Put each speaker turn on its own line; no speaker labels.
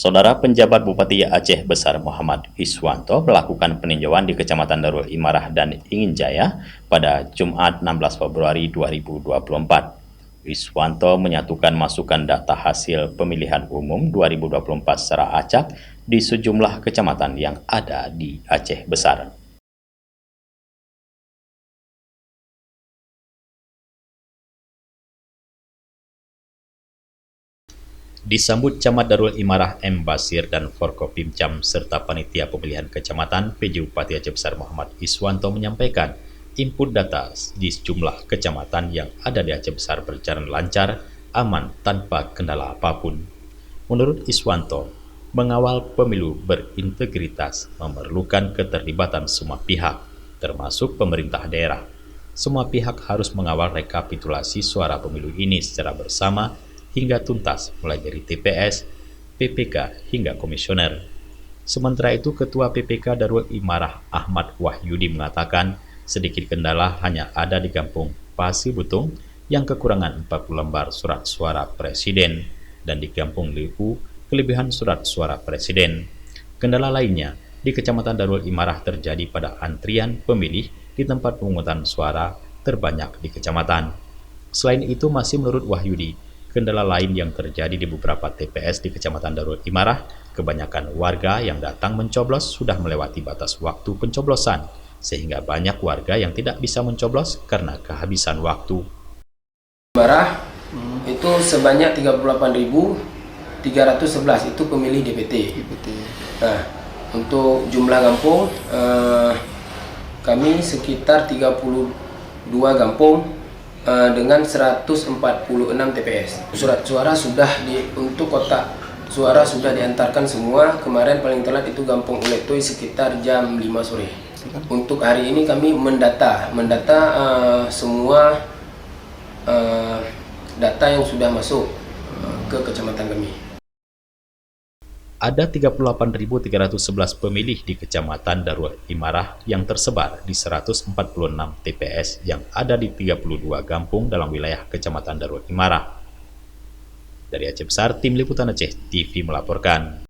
Saudara penjabat Bupati Aceh Besar Muhammad Iswanto melakukan peninjauan di Kecamatan Darul Imarah dan Ingin Jaya pada Jumat 16 Februari 2024. Iswanto menyatukan masukan data hasil pemilihan umum 2024 secara acak di sejumlah kecamatan yang ada di Aceh Besar. Disambut Camat Darul Imarah M. Basir dan Forkopimcam serta Panitia Pemilihan Kecamatan, PJ Bupati Aceh Besar Muhammad Iswanto menyampaikan input data di sejumlah kecamatan yang ada di Aceh Besar berjalan lancar, aman, tanpa kendala apapun. Menurut Iswanto, mengawal pemilu berintegritas memerlukan keterlibatan semua pihak, termasuk pemerintah daerah. Semua pihak harus mengawal rekapitulasi suara pemilu ini secara bersama hingga tuntas, mulai dari TPS, PPK, hingga komisioner. Sementara itu, Ketua PPK Darul Imarah Ahmad Wahyudi mengatakan sedikit kendala hanya ada di Kampung Pasir Butung yang kekurangan 40 lembar surat suara presiden dan di Kampung Lipu kelebihan surat suara presiden. Kendala lainnya di Kecamatan Darul Imarah terjadi pada antrian pemilih di tempat pemungutan suara terbanyak di kecamatan. Selain itu, masih menurut Wahyudi, kendala lain yang terjadi di beberapa TPS di Kecamatan Darul Imarah, kebanyakan warga yang datang mencoblos sudah melewati batas waktu pencoblosan, sehingga banyak warga yang tidak bisa mencoblos karena kehabisan waktu.
Imarah itu sebanyak 38.311 itu pemilih DPT. Nah, untuk jumlah kampung kami sekitar 32 kampung dengan 146 TPS. Surat suara sudah untuk kotak suara sudah diantarkan semua. Kemarin paling telat itu Kampung Uletoy sekitar jam 5 sore. Untuk hari ini kami mendata semua data yang sudah masuk ke kecamatan kami.
Ada 38.311 pemilih di Kecamatan Darul Imarah yang tersebar di 146 TPS yang ada di 32 kampung dalam wilayah Kecamatan Darul Imarah. Dari Aceh Besar, Tim Liputan Aceh TV melaporkan.